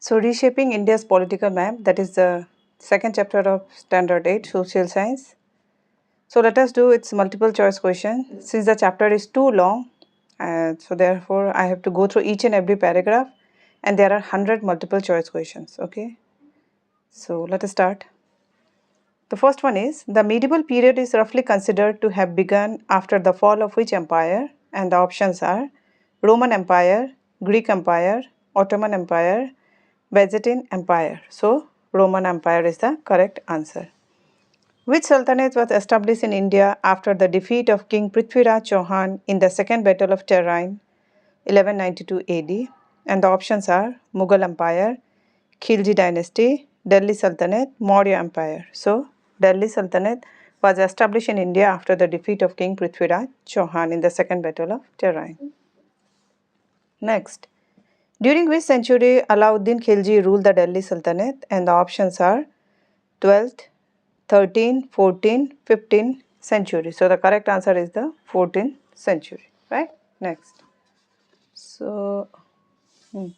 So, Reshaping India's Political Map, that is the second chapter of Standard 8 Social Science. So, let us do its multiple choice question. Since the chapter is too long, so therefore I have to go through each and every paragraph, and there are 100 multiple choice questions. Okay. So, let us start. The first one is the medieval period is roughly considered to have begun after the fall of which empire? And the options are Roman Empire, Greek Empire, Ottoman Empire, Byzantine Empire. So, Roman Empire is the correct answer. Which sultanate was established in India after the defeat of King Prithviraj Chauhan in the Second Battle of Tehran, 1192 AD? And the options are Mughal Empire, Khilji Dynasty, Delhi Sultanate, Maurya Empire. So, Delhi Sultanate was established in India after the defeat of King Prithviraj Chauhan in the Second Battle of Tehran. Next, during which century Alauddin Khilji ruled the Delhi Sultanate? And the options are 12th, 13th, 14th, 15th century. So the correct answer is the 14th century, right? Next. So, who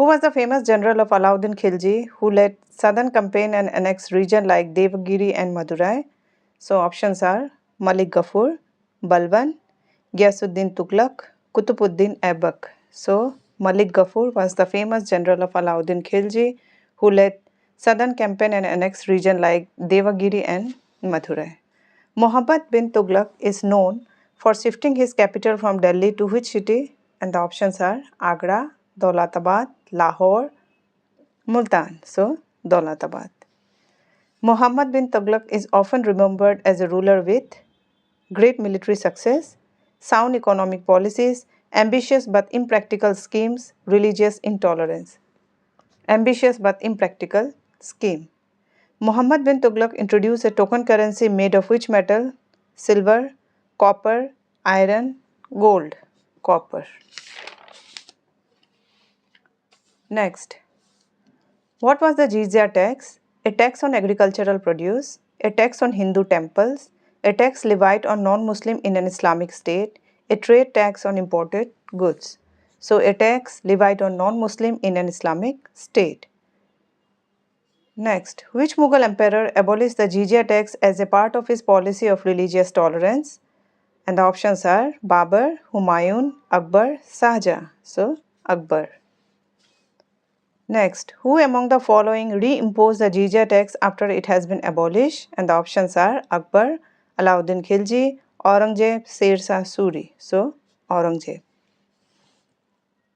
was the famous general of Alauddin Khilji who led southern campaign and annexed region like Devagiri and Madurai? So options are Malik Gafur, Balban, Ghiyasuddin Tughlaq, Kutubuddin Aibak. So Malik Gafur was the famous general of Alauddin Khilji who led southern campaign and annexed region like Devagiri and Madurai. Muhammad bin Tughlaq is known for shifting his capital from Delhi to which city? And the options are Agra, Daulatabad, Lahore, Multan. So Daulatabad. Muhammad bin Tughlaq is often remembered as a ruler with great military success, sound economic policies, ambitious but impractical schemes, religious intolerance. Ambitious but impractical scheme. Muhammad bin Tughlaq introduced a token currency made of which metal? Silver, copper, iron, gold. Copper. Next. What was the jizya tax? A tax on agricultural produce, a tax on Hindu temples, a tax levied on non-Muslim in an Islamic state, a trade tax on imported goods. So, a tax levied on non-Muslim in an Islamic state. Next, which Mughal emperor abolished the jizya tax as a part of his policy of religious tolerance? And the options are Babur, Humayun, Akbar, Shahjahan. So, Akbar. Next, who among the following reimposed the jizya tax after it has been abolished? And the options are Akbar, Alauddin Khilji, Aurangzeb, Sher Shah Suri. So, Aurangzeb.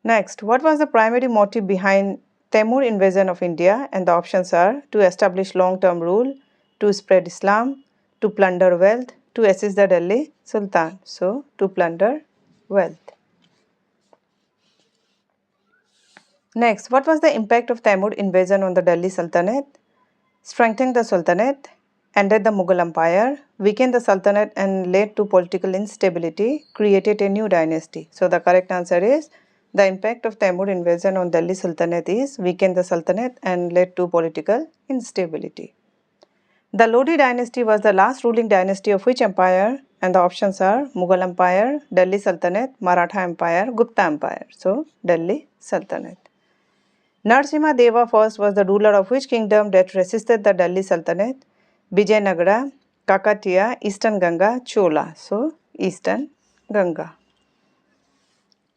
Next, what was the primary motive behind Temur invasion of India? And the options are to establish long-term rule, to spread Islam, to plunder wealth, to assist the Delhi Sultan. So, to plunder wealth. Next, what was the impact of Timur invasion on the Delhi Sultanate? Strengthened the Sultanate, ended the Mughal Empire, weakened the Sultanate and led to political instability, created a new dynasty. So the correct answer is the impact of Timur invasion on Delhi Sultanate is weakened the Sultanate and led to political instability. The Lodi dynasty was the last ruling dynasty of which empire? And the options are Mughal Empire, Delhi Sultanate, Maratha Empire, Gupta Empire. So Delhi Sultanate. Narasimha Deva first was the ruler of which kingdom that resisted the Delhi Sultanate? Vijayanagara, Kakatiya, Eastern Ganga, Chola. So, Eastern Ganga.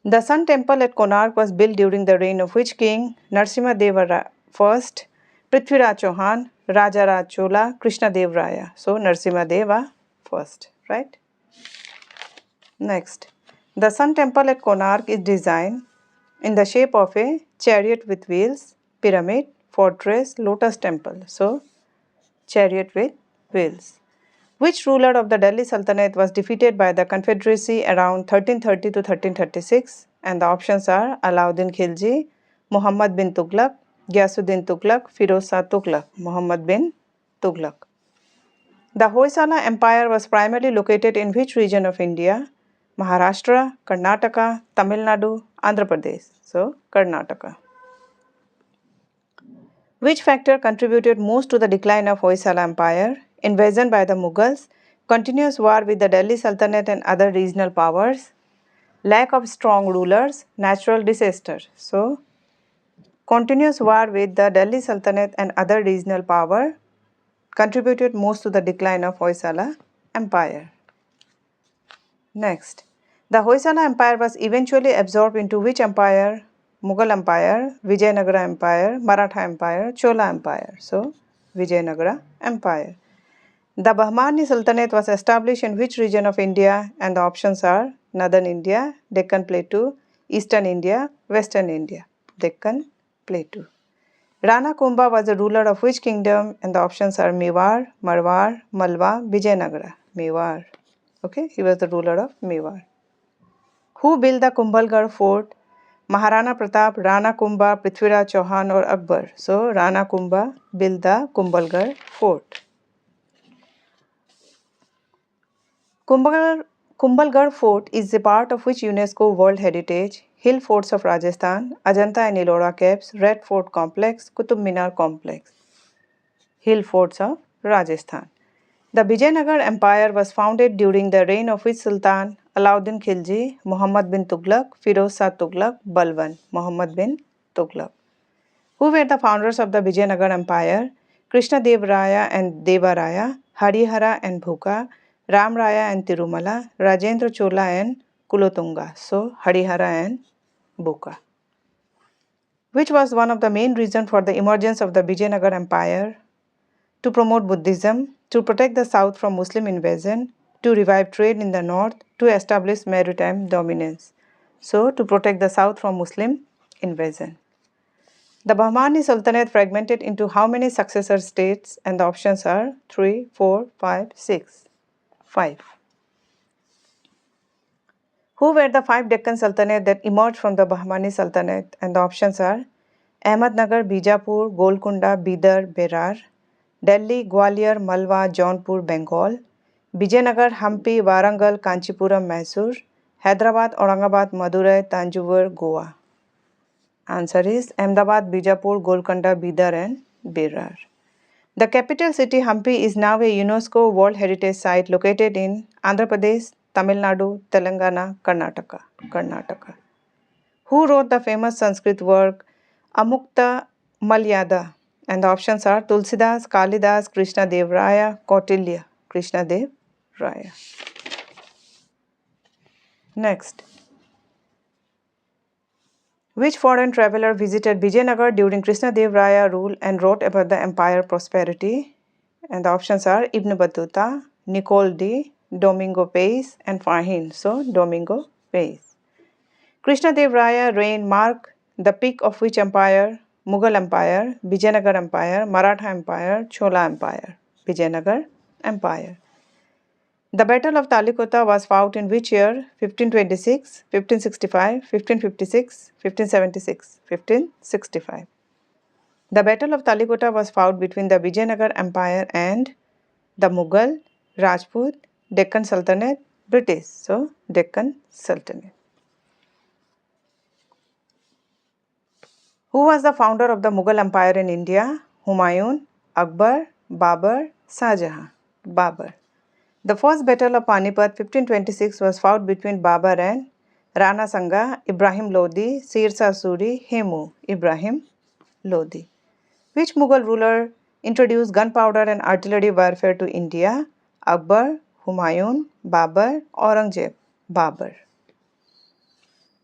The Sun Temple at Konark was built during the reign of which king? Narasimha Deva first, Prithviraj Chauhan, Raja Raj Chola, Krishna Dev Raya. So, Narasimha Deva first, right? Next, the Sun Temple at Konark is designed in the shape of a chariot with wheels, pyramid, fortress, lotus temple. So, chariot with wheels. Which ruler of the Delhi Sultanate was defeated by the Confederacy around 1330 to 1336? And the options are Alauddin Khilji, Muhammad bin Tughlaq, Ghiyasuddin Tughlaq, Firoz Shah Tughlaq. Muhammad bin Tughlaq. The Hoysala Empire was primarily located in which region of India? Maharashtra, Karnataka, Tamil Nadu, Andhra Pradesh. So, Karnataka. Which factor contributed most to the decline of Hoysala Empire? Invasion by the Mughals, continuous war with the Delhi Sultanate and other regional powers, lack of strong rulers, natural disaster. So, continuous war with the Delhi Sultanate and other regional power contributed most to the decline of Hoysala Empire. Next, the Hoysala Empire was eventually absorbed into which empire? Mughal Empire, Vijayanagara Empire, Maratha Empire, Chola Empire. So, Vijayanagara Empire. The Bahmani Sultanate was established in which region of India? And the options are Northern India, Deccan Plateau, Eastern India, Western India. Deccan Plateau. Rana Kumbha was the ruler of which kingdom? And the options are Mewar, Marwar, Malwa, Vijayanagara. Mewar. Okay, he was the ruler of Mewar. Who built the Kumbhalgarh fort? Maharana Pratap, Rana Kumbha, Prithviraj Chauhan or Akbar. So, Rana Kumbha built the Kumbhalgarh fort. Kumbhalgarh Fort is a part of which UNESCO World Heritage? Hill Forts of Rajasthan, Ajanta and Ellora Caves, Red Fort Complex, Qutub Minar Complex. Hill Forts of Rajasthan. The Vijayanagar Empire was founded during the reign of which Sultan? Alauddin Khilji, Muhammad bin Tughlaq, Firoz Shah Tughlaq, Balban, Muhammad bin Tughlaq. Who were the founders of the Vijayanagar Empire? Krishna Dev Raya and Deva Raya, Harihara and Bhuka, Ram Raya and Tirumala, Rajendra Chola and Kulotunga. So, Harihara and Bhuka. Which was one of the main reasons for the emergence of the Vijayanagar Empire? To promote Buddhism, to protect the south from Muslim invasion, to revive trade in the north, to establish maritime dominance. So, to protect the south from Muslim invasion. The Bahmani Sultanate fragmented into how many successor states? And the options are 3, 4, 5, 6. 5. Who were the 5 Deccan Sultanate that emerged from the Bahmani Sultanate? And the options are Ahmednagar, Bijapur, Golconda, Bidar, Berar, Delhi, Gwalior, Malwa, Jaunpur, Bengal, Vijayanagar, Hampi, Warangal, Kanchipuram, Mysore, Hyderabad, Aurangabad, Madurai, Tanjore, Goa. Answer is Ahmedabad, Bijapur, Golconda, Bidar and Berar. The capital city Hampi is now a UNESCO World Heritage Site located in Andhra Pradesh, Tamil Nadu, Telangana, Karnataka. Who wrote the famous Sanskrit work Amukta Malyada? And the options are Tulsidas, Kalidas, Krishna Dev Raya, Kautilya. Krishna Dev Raya. Next. Which foreign traveler visited Vijayanagar during Krishna Dev Raya rule and wrote about the empire prosperity? And the options are Ibn Battuta, Nicole D, Domingo Pace and Fahin. So, Domingo Pace. Krishna Dev Raya reign mark the peak of which empire? Mughal Empire, Vijayanagar Empire, Maratha Empire, Chola Empire. Vijayanagar Empire. The Battle of Talikota was fought in which year? 1526, 1565, 1556, 1576, 1565. The Battle of Talikota was fought between the Vijayanagar Empire and the Mughal, Rajput, Deccan Sultanate, British. So, Deccan Sultanate. Who was the founder of the Mughal Empire in India? Humayun, Akbar, Babur, Shah Jahan. Babur. The first battle of Panipat 1526 was fought between Babur and Rana Sanga, Ibrahim Lodi, Sirsa Suri, Hemu, Ibrahim Lodi. Which Mughal ruler introduced gunpowder and artillery warfare to India? Akbar, Humayun, Babur, Aurangzeb, Babur.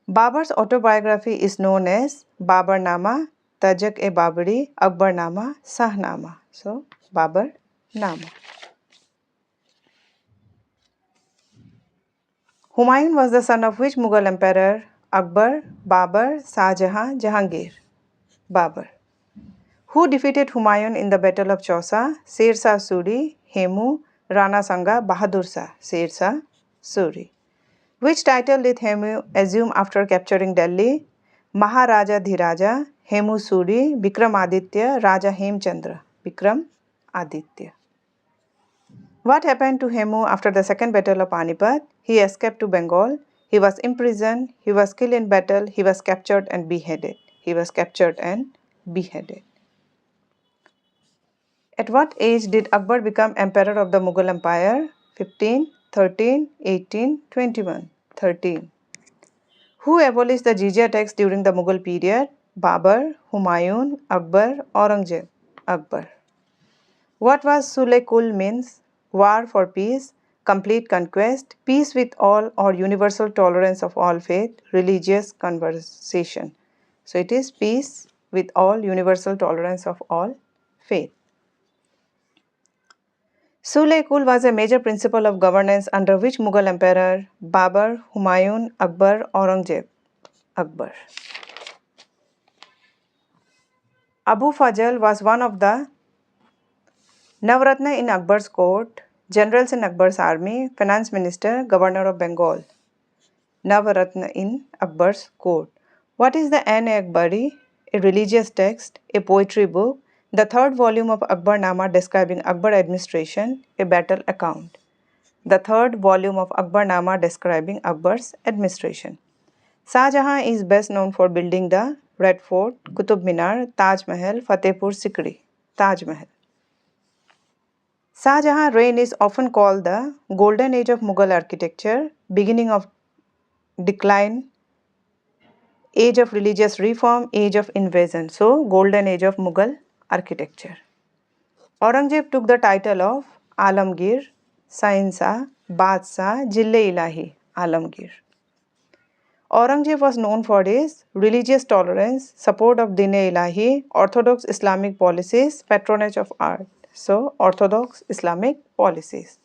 Babur's autobiography is known as Baburnama, Tajak-e-Baburi, Akbarnama, Shahnama. So, Baburnama. Humayun was the son of which Mughal emperor? Akbar, Babur, Shah Jahan, Jahangir. Babur. Who defeated Humayun in the Battle of Chausa? Sirsa Suri, Hemu, Rana Sanga, Bahadur Shah. Sirsa Suri. Which title did Hemu assume after capturing Delhi? Maharaja Dhiraja, Hemu Suri, Vikramaditya, Raja Hemchandra. Vikramaditya. What happened to Hemu after the second battle of Panipat? He escaped to Bengal. He was imprisoned. He was killed in battle. He was captured and beheaded. At what age did Akbar become emperor of the Mughal Empire? 15, 13, 18, 21. 13. Who abolished the jizya tax during the Mughal period? Babur, Humayun, Akbar, Aurangzeb, Akbar. What was Sulekul means? War for peace, complete conquest, peace with all or universal tolerance of all faith, religious conversation. So it is peace with all, universal tolerance of all faith. Sulekul was a major principle of governance under which Mughal Emperor Babur, Humayun, Akbar, Aurangzeb, Akbar. Abu Fazl was one of the Navratna in Akbar's court, generals in Akbar's army, finance minister, governor of Bengal. Navratna in Akbar's court. What is the An-e-Akbari? A religious text, a poetry book, the third volume of Akbarnama describing Akbar administration, a battle account. The third volume of Akbarnama describing Akbar's administration. Shah Jahan is best known for building the Red Fort, Qutub Minar, Taj Mahal, Fatehpur Sikri. Taj Mahal. Shah Jahan's reign is often called the golden age of Mughal architecture, beginning of decline, age of religious reform, age of invasion. So, golden age of Mughal architecture. Aurangzeb took the title of Alamgir, Sahinsa, Badshah, Jille-Ilahi, Alamgir. Aurangzeb was known for his religious tolerance, support of Din-e-Ilahi, orthodox Islamic policies, patronage of art. So, orthodox Islamic policies.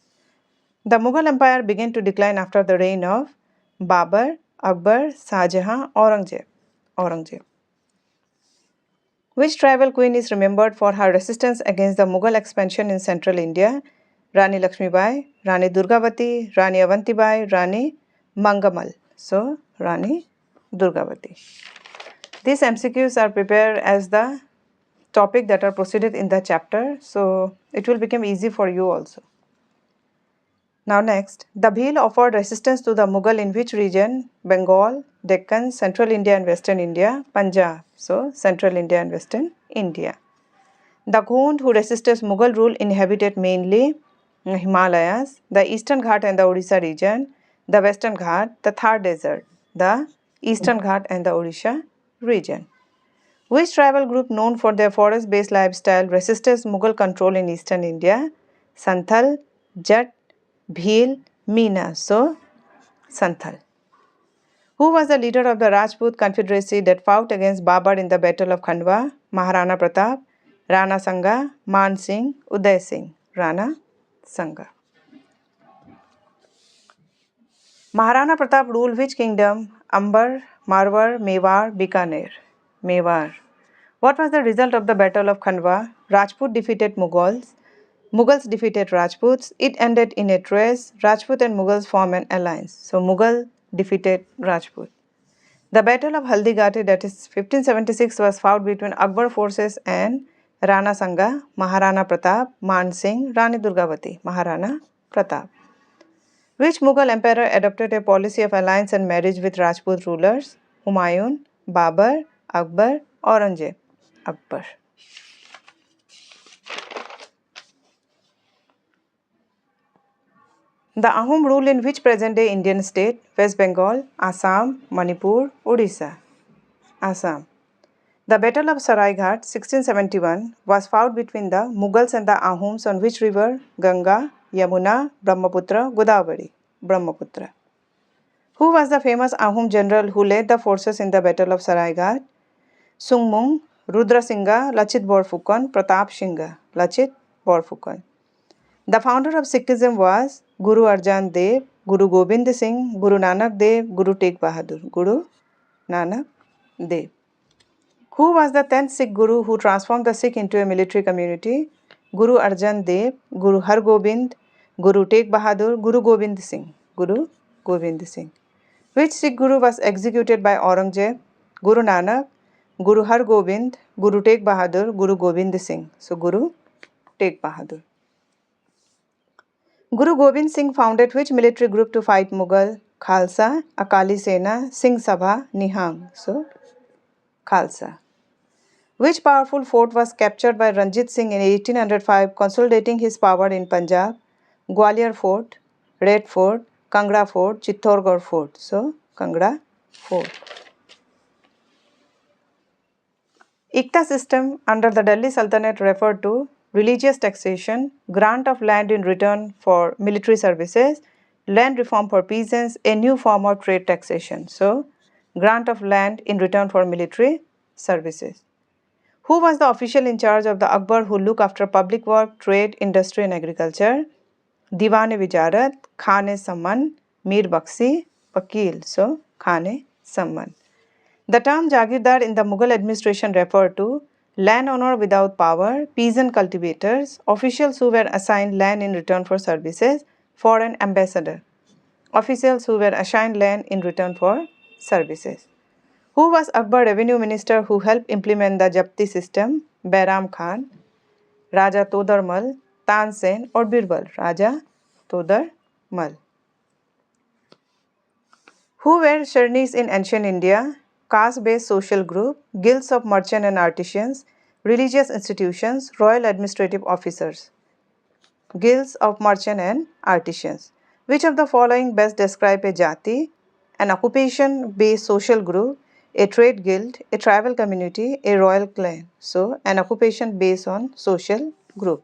The Mughal Empire began to decline after the reign of Babur, Akbar, Shah Jahan, Aurangzeb. Which tribal queen is remembered for her resistance against the Mughal expansion in central India? Rani Lakshmibai, Rani Durgavati, Rani Avantibai, Rani Mangamal. So, Rani Durgavati. These MCQs are prepared as the topic that are proceeded in the chapter, so it will become easy for you also. Now next, the Bhil offered resistance to the Mughal in which region? Bengal, Deccan, Central India and Western India, Punjab. So, Central India and Western India. The Gond who resisted Mughal rule inhabited mainly Himalayas, the Eastern Ghat and the Odisha region, the Western Ghat, the Thar Desert, the Eastern Ghat and the Odisha region. Which tribal group known for their forest-based lifestyle resisted Mughal control in Eastern India? Santhal, Jat, Bhil, Meena. So, Santhal. Who was the leader of the Rajput confederacy that fought against Babur in the Battle of Khandwa? Maharana Pratap, Rana Sanga, Man Singh, Uday Singh. Rana Sanga. Maharana Pratap ruled which kingdom? Amber, Marwar, Mewar, Bikaner. Mewar. What was the result of the Battle of Khandwa? Rajput defeated Mughals. Mughals defeated Rajputs. It ended in a truce. Rajput and Mughals formed an alliance. So, Mughal defeated Rajput. The Battle of Haldighati, that is 1576, was fought between Akbar forces and Rana Sanga, Maharana Pratap, Man Singh, Rani Durgavati, Maharana Pratap. Which Mughal emperor adopted a policy of alliance and marriage with Rajput rulers? Humayun, Babur, Akbar, Aurangzeb, Akbar. The Ahom rule in which present-day Indian state? West Bengal, Assam, Manipur, Odisha. Assam. The Battle of Saraighat, 1671, was fought between the Mughals and the Ahoms on which river? Ganga, Yamuna, Brahmaputra, Godavari, Brahmaputra. Who was the famous Ahom general who led the forces in the Battle of Saraighat? Sungmung, Rudra Singha, Lachit Borphukan, Pratap Singha, Lachit Borphukan. The founder of Sikhism was Guru Arjan Dev, Guru Gobind Singh, Guru Nanak Dev, Guru Tegh Bahadur, Guru Nanak Dev. Who was the 10th Sikh Guru who transformed the Sikh into a military community? Guru Arjan Dev, Guru Har Gobind, Guru Tegh Bahadur, Guru Gobind Singh, Guru Gobind Singh. Which Sikh Guru was executed by Aurangzeb? Guru Nanak, Guru Har Gobind, Guru Tegh Bahadur, Guru Gobind Singh. So, Guru Tegh Bahadur. Guru Gobind Singh founded which military group to fight Mughal? Khalsa, Akali Sena, Singh Sabha, Nihang. So, Khalsa. Which powerful fort was captured by Ranjit Singh in 1805, consolidating his power in Punjab? Gwalior Fort, Red Fort, Kangra Fort, Chittorgarh Fort. So, Kangra Fort. Ikta system under the Delhi Sultanate referred to religious taxation, grant of land in return for military services, land reform for peasants, a new form of trade taxation. So, grant of land in return for military services. Who was the official in charge of the Akbar who looked after public work, trade, industry and agriculture? Diwan-e Wijarat, Khan-e-Samman, Mir Baksi, Vakil. So, Khan-e-Samman. The term Jagirdar in the Mughal administration referred to landowner without power, peasant cultivators, officials who were assigned land in return for services, foreign ambassador, officials who were assigned land in return for services. Who was Akbar revenue minister who helped implement the Japti system? Bairam Khan, Raja Todarmal, Tansen or Birbal? Raja Todarmal. Who were Sharnis in ancient India? Caste-based social group, guilds of merchants and artisans, religious institutions, royal administrative officers. Guilds of merchants and artisans. Which of the following best describe a jati? An occupation-based social group, a trade guild, a tribal community, a royal clan. So, an occupation based on social group.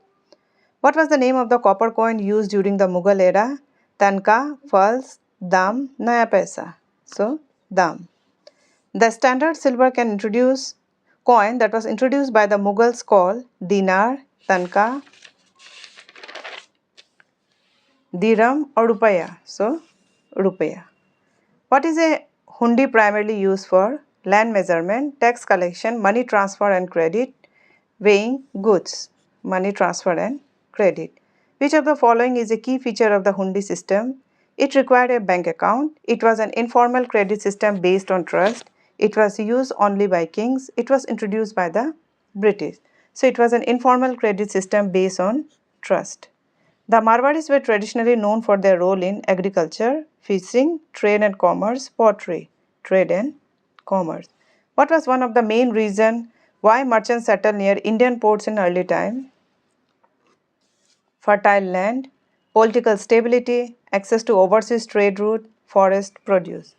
What was the name of the copper coin used during the Mughal era? Tanka, false, dam, naya paisa. So, dam. The standard silver coin that was introduced by the Mughals called dinar, tanka, dirham or rupaya. So, rupaya. What is a hundi primarily used for? Land measurement, tax collection, money transfer and credit, weighing goods, money transfer and credit. Which of the following is a key feature of the hundi system? It required a bank account. It was an informal credit system based on trust. It was used only by kings. It was introduced by the British. So it was an informal credit system based on trust. The Marwadis were traditionally known for their role in agriculture, fishing, trade and commerce, pottery, trade and commerce. What was one of the main reasons why merchants settled near Indian ports in early time? Fertile land, political stability, access to overseas trade route, forest produce.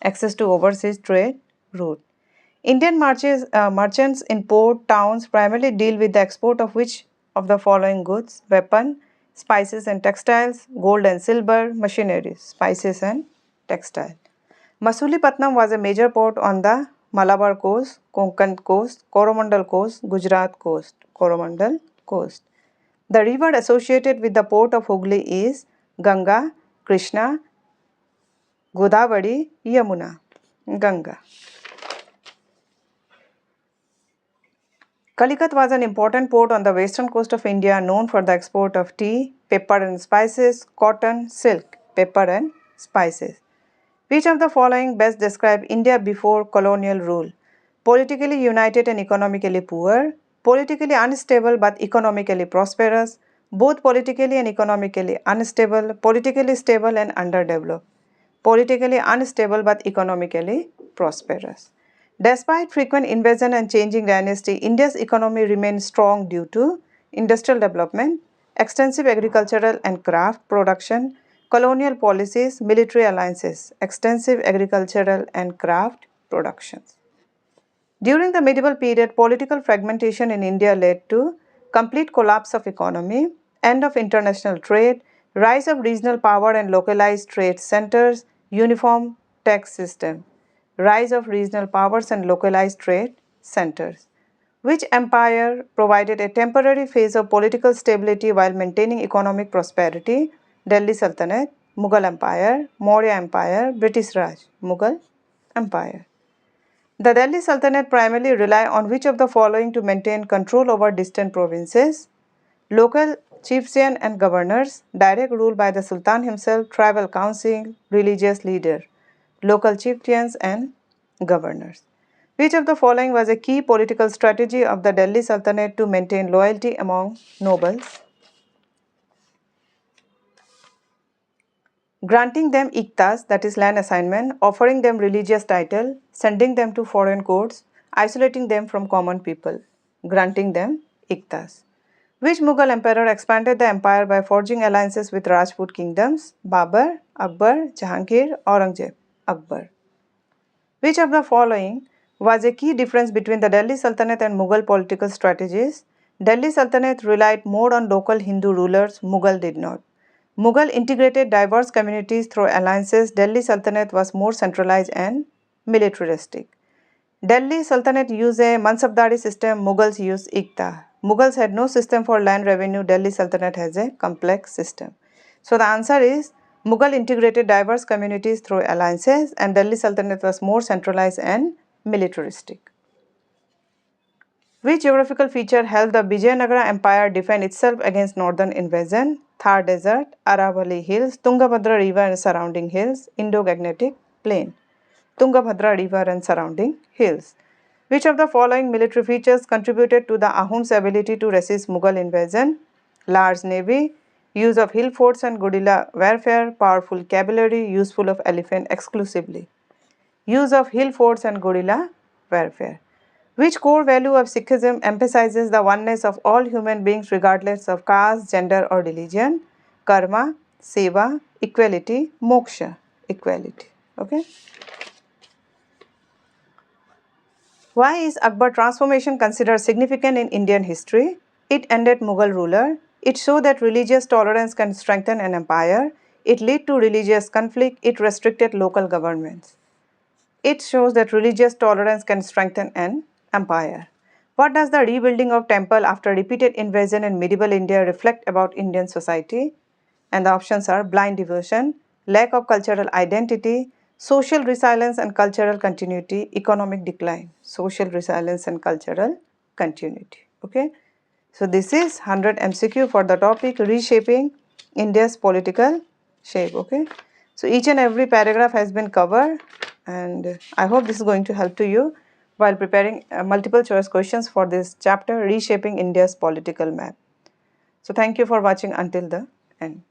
Access to overseas trade route. Indian merchants in port towns primarily deal with the export of which of the following goods? Weapon, spices and textiles, gold and silver, machinery, spices and textile. Masulipatnam was a major port on the Malabar coast, Konkan coast, Coromandel coast, Gujarat coast, Coromandel coast. The river associated with the port of Hooghly is Ganga, Krishna, Godavari, Yamuna. Ganga. Calicut was an important port on the western coast of India known for the export of tea, pepper and spices, cotton, silk, pepper and spices. Which of the following best describe India before colonial rule? Politically united and economically poor, politically unstable but economically prosperous, both politically and economically unstable, politically stable and underdeveloped, politically unstable but economically prosperous. Despite frequent invasion and changing dynasty, India's economy remained strong due to industrial development, extensive agricultural and craft production, colonial policies, military alliances, extensive agricultural and craft productions. During the medieval period, political fragmentation in India led to complete collapse of economy, end of international trade, rise of regional power and localized trade centers, uniform tax system, rise of regional powers and localized trade centers. Which empire provided a temporary phase of political stability while maintaining economic prosperity? Delhi Sultanate, Mughal Empire, Maurya Empire, British Raj, Mughal Empire. The Delhi Sultanate primarily rely on which of the following to maintain control over distant provinces? Local chieftain and governors, direct rule by the Sultan himself, tribal council, religious leader, local chieftains and governors. Which of the following was a key political strategy of the Delhi Sultanate to maintain loyalty among nobles? Granting them iktas, that is land assignment, offering them religious title, sending them to foreign courts, isolating them from common people, granting them iktas. Which Mughal emperor expanded the empire by forging alliances with Rajput kingdoms? Babur, Akbar, Jahangir, Aurangzeb, Akbar. Which of the following was a key difference between the Delhi Sultanate and Mughal political strategies. Delhi Sultanate relied more on local Hindu rulers, Mughal did not. Mughal integrated diverse communities through alliances. Delhi Sultanate was more centralized and militaristic. Delhi Sultanate used a Mansabdari system, Mughals used Iqta. Mughals had no system for land revenue, Delhi Sultanate has a complex system. So the answer is Mughal integrated diverse communities through alliances and Delhi Sultanate was more centralized and militaristic. Which geographical feature helped the Vijayanagara Empire defend itself against northern invasion? Thar Desert, Aravalli Hills, Tungabhadra River and surrounding hills, Indo-Gangetic Plain. Tungabhadra River and surrounding hills. Which of the following military features contributed to the Ahom's ability to resist Mughal invasion? Large navy, use of hill forts and guerrilla warfare, powerful cavalry, useful of elephant exclusively. Use of hill forts and guerrilla warfare. Which core value of Sikhism emphasizes the oneness of all human beings regardless of caste, gender or religion? Karma, seva, equality, moksha, equality. Okay. Why is Akbar transformation considered significant in Indian history? It ended Mughal ruler. It showed that religious tolerance can strengthen an empire. It led to religious conflict. It restricted local governments. It shows that religious tolerance can strengthen an empire. What does the rebuilding of temple after repeated invasion in medieval India reflect about Indian society? And the options are blind devotion, lack of cultural identity, social resilience and cultural continuity, economic decline, social resilience and cultural continuity. Okay. So this is 100 MCQ for the topic reshaping India's political shape. Okay. So each and every paragraph has been covered and I hope this is going to help to you while preparing multiple choice questions for this chapter reshaping India's political map. So thank you for watching until the end.